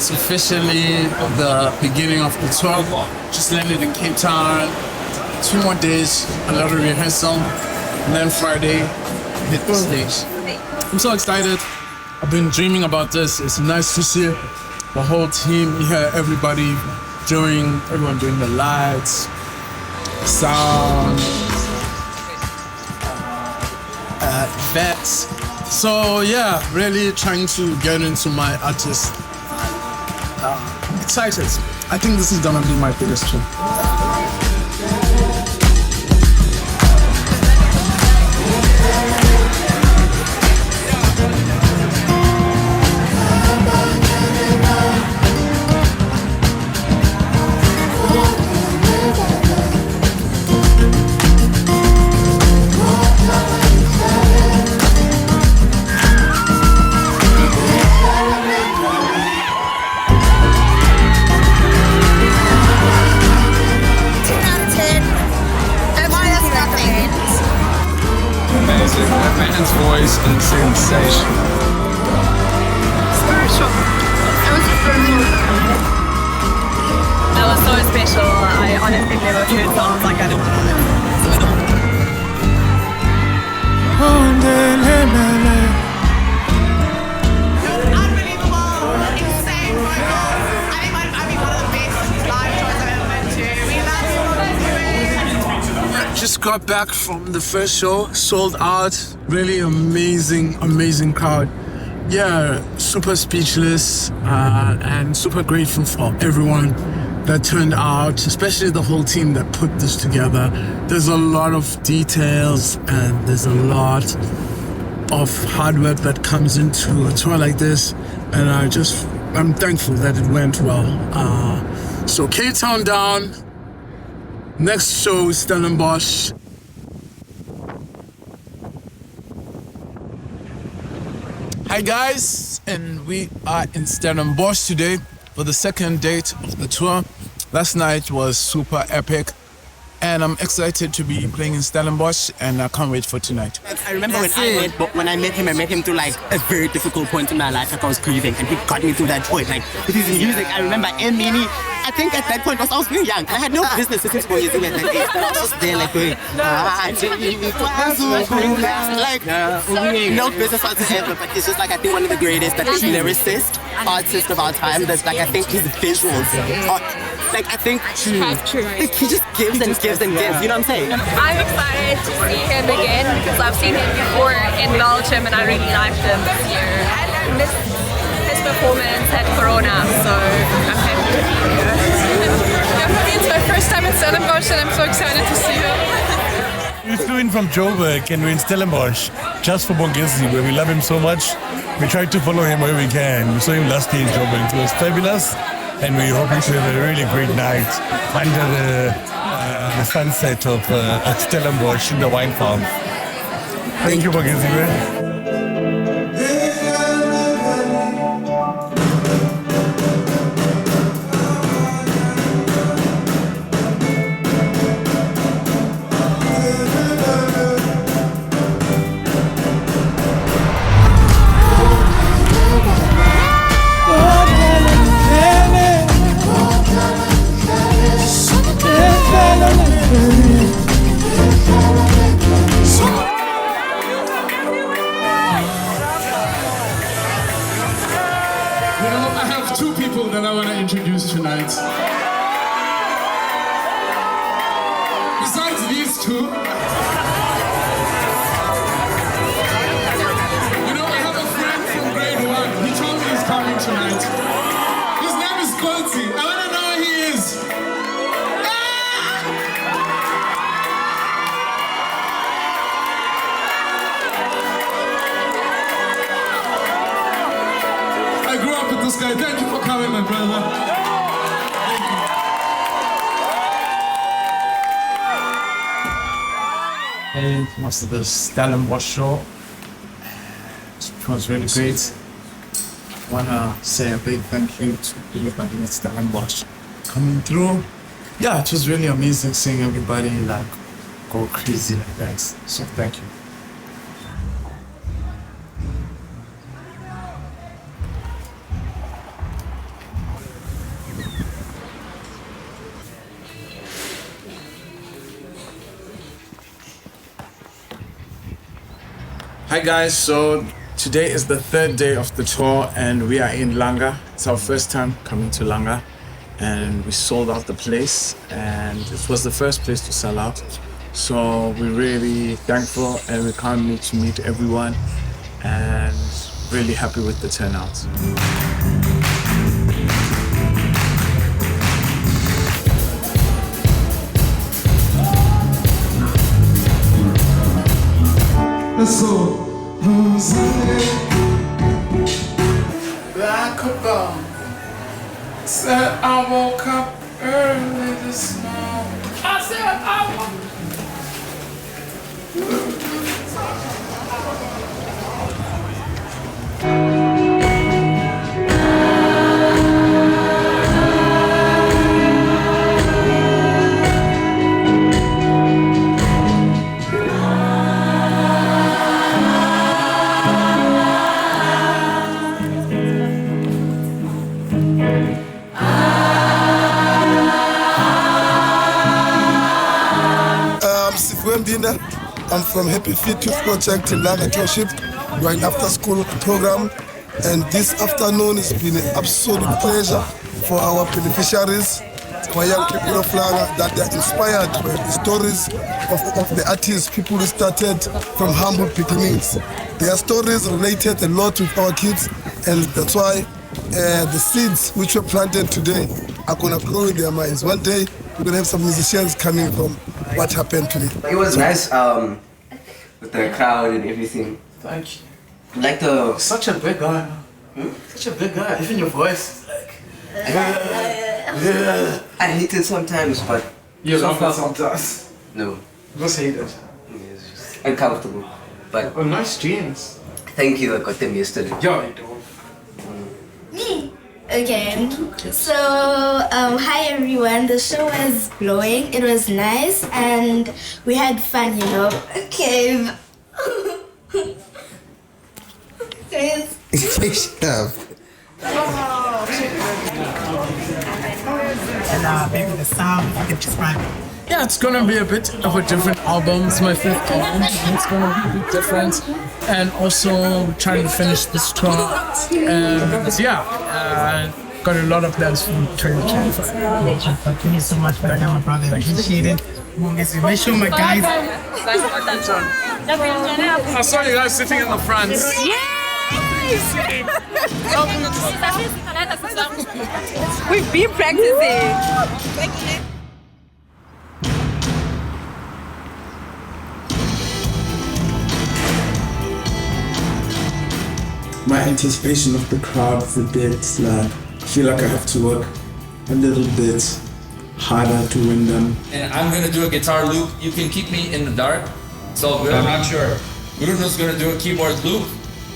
It's officially the beginning of the tour. Just landed in Cape Town. 2 more days, a lot of rehearsal, and then Friday, hit the stage. I'm so excited. I've been dreaming about this. It's nice to see the whole team here, everyone doing the lights, sound, effects. So yeah, really trying to get into my artist. Excited. I think this is gonna be my biggest tour. Voice and sensation. Spiritual. It was spiritual. That was so special. I honestly never heard songs like that in my life. Unbelievable, insane vocals. I think one of the best live shows I've ever been to. We love you. Just got back from the first show, sold out. Really amazing crowd. Yeah, super speechless and super grateful for everyone that turned out, especially the whole team that put this together. There's a lot of details and there's a lot of hard work that comes into a tour like this, and I'm thankful that it went well. So Cape Town down, next show is Stellenbosch. Hi guys, and we are in Stellenbosch today for the second date of the tour. Last night was super epic, and I'm excited to be playing in Stellenbosch, and I can't wait for tonight. I remember when I met him through like a very difficult point in my life. Like I was grieving, and he got me through that point. Like with his music, I remember I think at that point I was very young. I had no business listening to Bongeziwe at that age, but I was just there like going, like no business whatsoever. But he's just like, I think one of the greatest, lyricist artist of our time. That's like, I think his visuals are, like, I think he just gives and gives and gives. You know what I'm saying? I'm excited to see him again because I've seen him before in Belgium and I really liked him this year. I missed his performance at Corona, so I'm happy to be here. Yeah, for me it's my first time in Stellenbosch and I'm so excited to see him. We flew in from Joburg and we're in Stellenbosch just for Bongeziwe, where we love him so much. We try to follow him where we can. We saw him last year in Joburg. It was fabulous, and we're hoping to have a really great night under the sunset of Stellenbosch in the wine farm. Thank you, Bongeziwe. That I want to introduce tonight. Besides these two, I have a friend from grade 1. He told me he's coming tonight. His name is Colty. I want to know who he is. I grew up with this guy. Thank you for coming, my brother. And most of the Stellenbosch show. It was really great. I want to say a big thank you to everybody at Stellenbosch coming through. Yeah, it was really amazing seeing everybody like go crazy like that. So thank you. Hi guys, so today is the third day of the tour and we are in Langa. It's our first time coming to Langa and we sold out the place and it was the first place to sell out. So we're really thankful and we can't wait to meet everyone and really happy with the turnout. Let's go. Like a bomb. Said I woke up early this morning. I said I woke I'm from Happy Feet Youth Project in Langa Township. We're an after-school program, and this afternoon has been an absolute pleasure for our beneficiaries, our young people of Langa, that they're inspired by the stories of the artists, people who started from humble beginnings. Their stories related a lot with our kids, and that's why the seeds which were planted today are going to grow in their minds. One day, we're going to have some musicians coming from what happened today. It was nice with the crowd and everything. Thank you. Like the... Such a big guy. Such a big guy. Even your voice is like... I hate it sometimes, but... You so love far- it sometimes. No. Just hate it. It's just uncomfortable. But Oh, nice jeans. thank you, I got them yesterday. Yo, you do. Me again. So hi everyone. The show was blowing. It was nice and we had fun, you know. Okay. Guys. And maybe the sound, if you can describe it. Yeah, it's gonna be a bit of a different album. It's my fifth album. It's gonna be a bit different. And also trying to finish this tour. And yeah, got a lot of plans for 2025. Thank you so much for coming, my brother. Appreciate it. Bongeziwe, make sure my guys. I saw you guys sitting in the front. We've been practicing. My anticipation of the crowd is a bit like, I feel like I have to work a little bit harder to win them. And I'm gonna do a guitar loop. You can keep me in the dark. It's all good. I'm not sure. Bruno's gonna do a keyboard loop,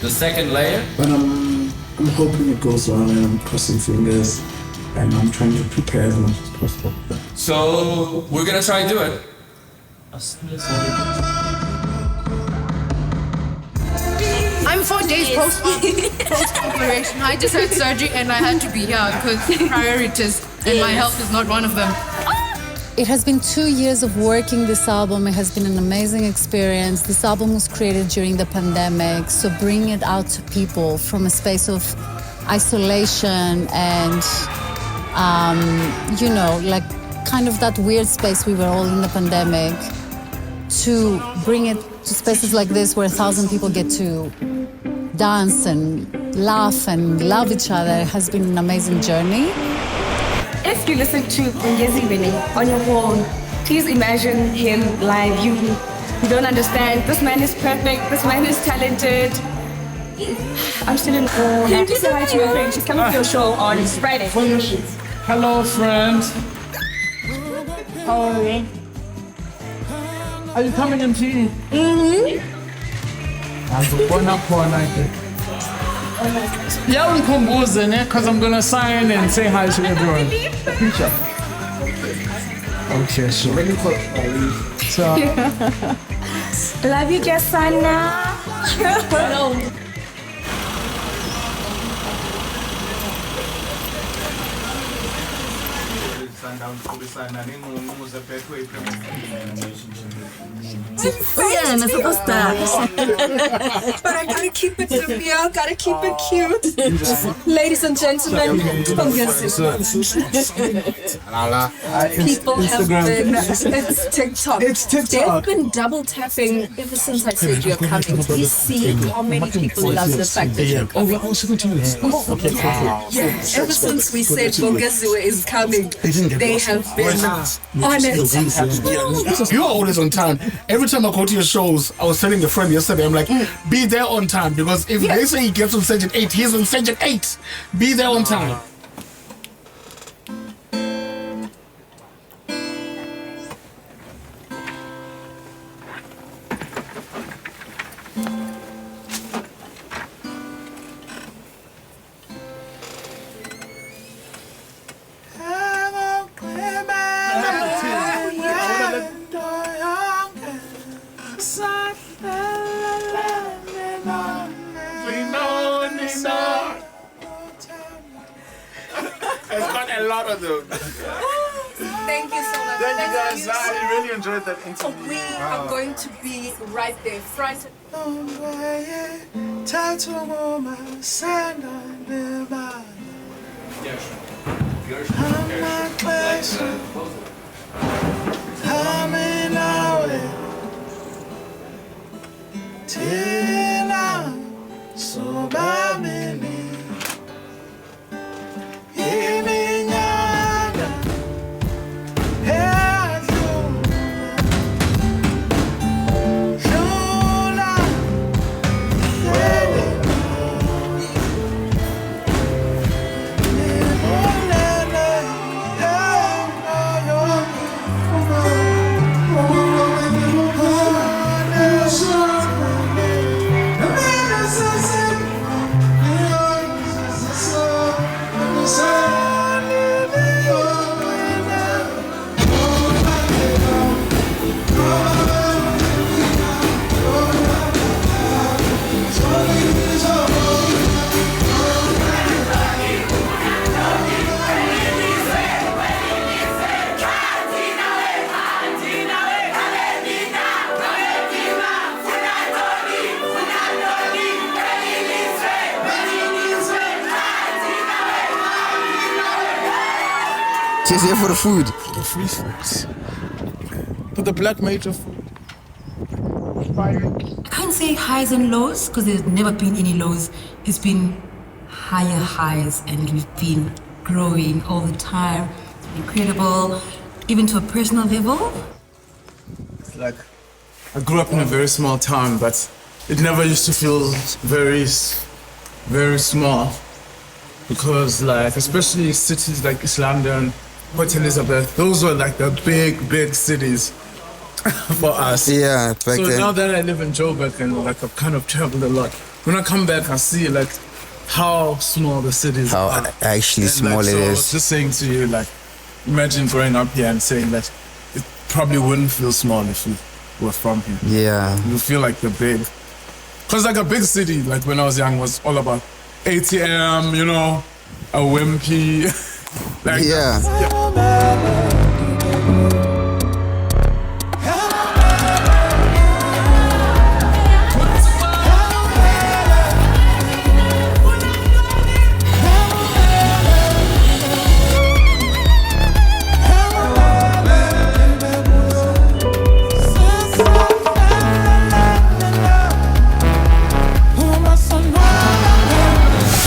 the second layer. But I'm hoping it goes well and I'm crossing fingers and I'm trying to prepare as much as possible. So we're gonna try to do it. I'm 4 days post-operation. I just had surgery and I had to be here because priorities and my health is not one of them. It has been 2 years of working this album. It has been an amazing experience. This album was created during the pandemic, so bringing it out to people from a space of isolation and, you know, like kind of that weird space we were all in the pandemic, to bring it to spaces like this where 1,000 people get to dance and laugh and love each other has been an amazing journey. If you listen to Bongeziwe on your phone, please imagine him live. You don't understand. This man is perfect. This man is talented. I'm still in awe. Can you say hi to your friend? She's coming to your show on Friday. Hello, friend. How are you? Are you coming in tea? Yeah, unkumbuze, ne? Because I'm gonna sign and say hi to everyone. Picture. Okay, sure. So, Love you, Jasana. But I gotta keep it real, gotta keep it cute. Ladies and gentlemen, people have been, it's TikTok. They've been double tapping ever since I said you're coming. Please see how many people love the fact that you're coming. Ever since we said Bongeziwe is coming, they have been on it. You're always on time. Every time I go to your shows, I was telling a friend yesterday, I'm like, be there on time, because if they say he gets on stage at 8, he's on stage at 8. Be there on time. It's got a lot of them. Thank you so much. Thank you guys. I really enjoyed that interview. We are going to be right there, front. She's here for the food. The free foods. But the black major food. I can't say highs and lows because there's never been any lows. It's been higher highs and we've been growing all the time. It's been incredible, even to a personal level. It's like I grew up in a very small town, but it never used to feel very small. Because like, especially cities like East London, Port Elizabeth, those were like the big cities for us. Yeah, back so then. now that I live in Joburg and like I've kind of traveled a lot, when I come back I see like how small the cities are. How actually And, small like, it so I is. was just saying to you, like, imagine growing up here and saying that it probably wouldn't feel small if you were from here. Yeah. You feel like the big. Cause like a big city, like when I was young, was all about ATM, you know, a wimpy. Like, yeah.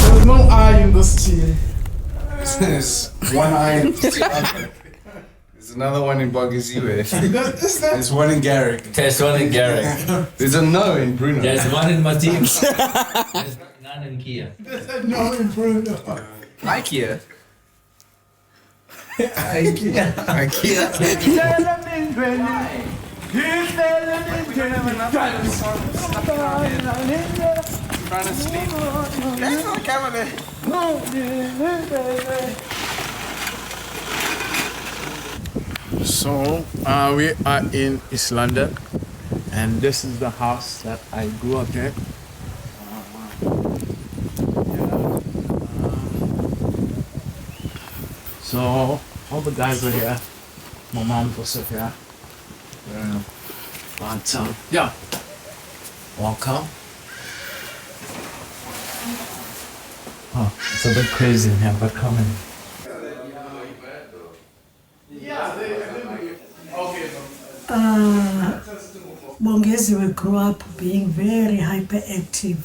There's no I in this tea. There's one eye in this tea. There's another one in Bongeziwe. Is that? There's one in Garrick. There's one in Garrick. There's a no in Bruno. There's one in Martin. There's none in Kia. There's a no in Bruno. IKEA. Trying to sleep. That's not camera. So we are in East London, and this is the house that I grew up in. So all the guys are here. My mom was here. But yeah, welcome. Oh, it's a bit crazy in here, but come in. Bongeziwe grew up being very hyperactive.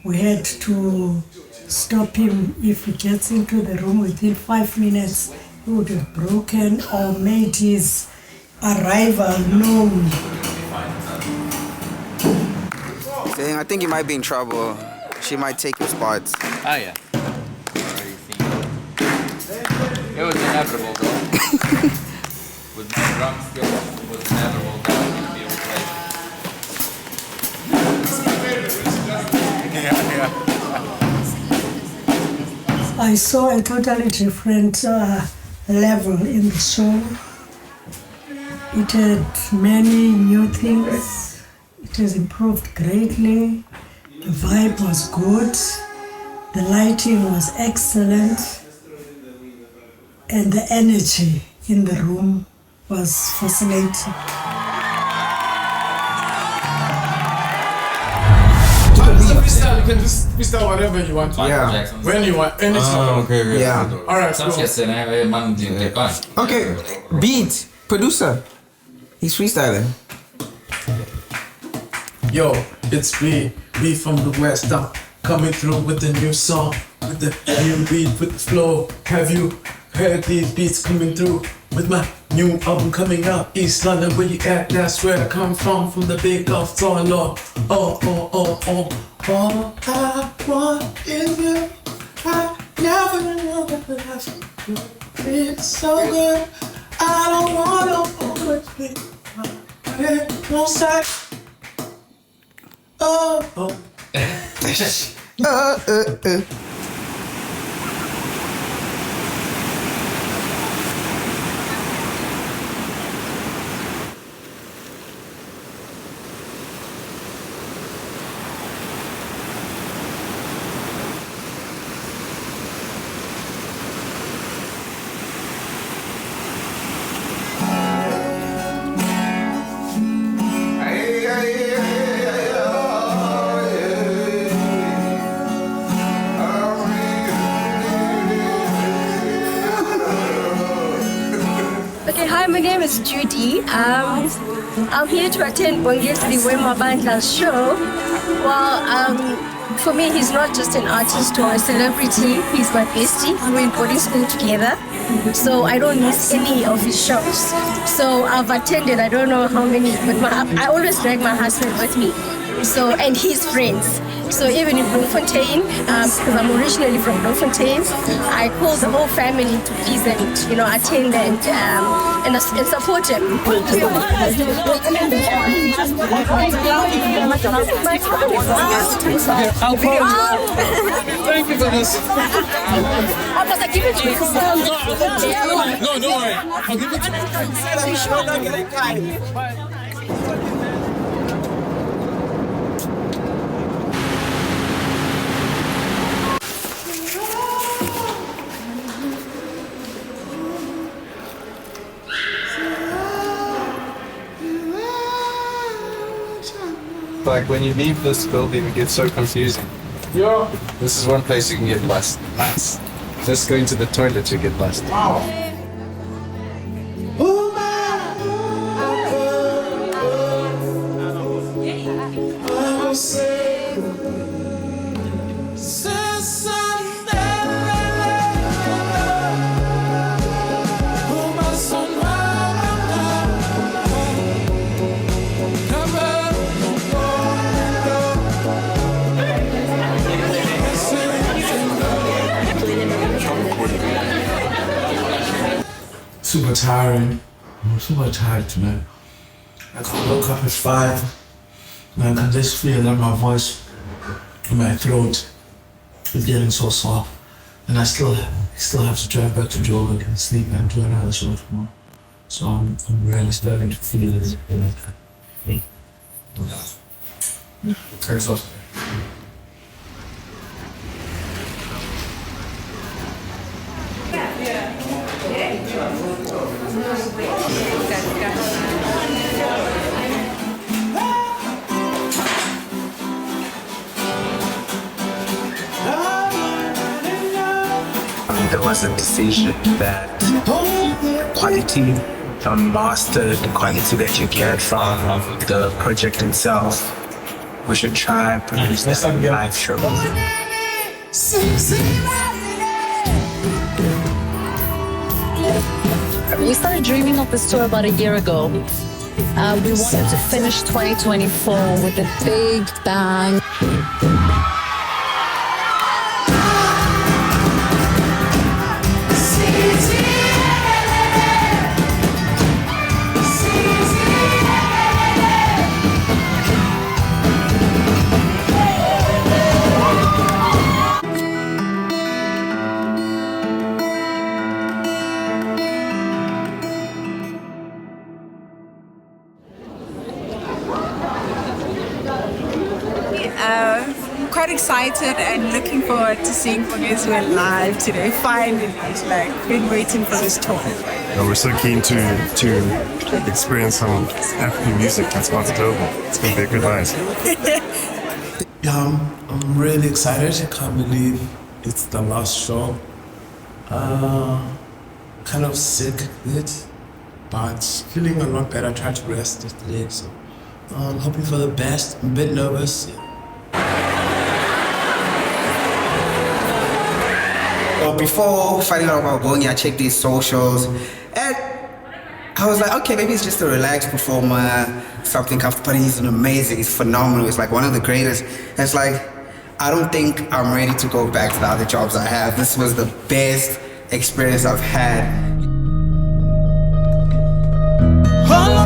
We had to stop him. If he gets into the room within 5 minutes, he would have broken or made his arrival known. Dang, I think he might be in trouble. She might take your spots. Ah, yeah. It was inevitable, bro. With my drum skills, it was inevitable that I was going to be replaced. I saw a totally different level in the show. It had many new things. It has improved greatly. The vibe was good. The lighting was excellent. And the energy in the room was fascinating. You can just freestyle whatever you want. Yeah. When you want, anytime. Okay. Yeah. Alright, cool. Okay. Beat. Producer. He's freestyling. Yo, it's B from the West. I'm coming through with a new song, with the new beat, with the flow. Have you heard these beats coming through? With my new album coming out, East London, where you at? That's where I come from the big of Paulo. Oh, all I want is you. I never know that it's so good. I don't wanna always be no side. Oh. My name is Judy. I'm here to attend Bongeziwe Mabandla's show. Well, for me, he's not just an artist or a celebrity. He's my bestie. We're in boarding school together, so I don't miss any of his shows. So I've attended, I don't know how many, but I always drag my husband with me. So, and his friends. So even in Bloemfontein, because I'm originally from Bloemfontein, I call the whole family to please and attend and support him. Thank you for this. I'll give it to you. No, don't worry. I'll give it to you. Like when you leave this building, it gets so confusing. Yeah. This is one place you can get lost. Just going to the toilet, you get lost. Wow. Super tiring. I'm super tired tonight. I woke up at 5 and I can just feel that my voice in my throat is getting so soft. And I still have to drive back to Joburg and sleep and do another show tomorrow. So I'm really starting to feel it. Exhausted. there was a decision that quality, mastered quality that you get from the project itself, we should try and produce that in live show. We started dreaming of this tour about a year ago. We wanted to finish 2024 with a big bang. Quite excited and looking forward to seeing Bongeziwe live today. Finally, been waiting for this tour. We're so keen to experience some African music. That's what's global. It's gonna be a good night. Yeah, I'm really excited. I can't believe it's the last show. Kind of sick with it, but feeling a lot better. I tried to rest yesterday, so I'm hoping for the best. I'm a bit nervous. Well, before finding out about Bongi, I checked these socials, and I was like, okay, maybe he's just a relaxed performer, something comfortable, but he's amazing, he's phenomenal, he's like one of the greatest. And it's like, I don't think I'm ready to go back to the other jobs I have. This was the best experience I've had. Bale.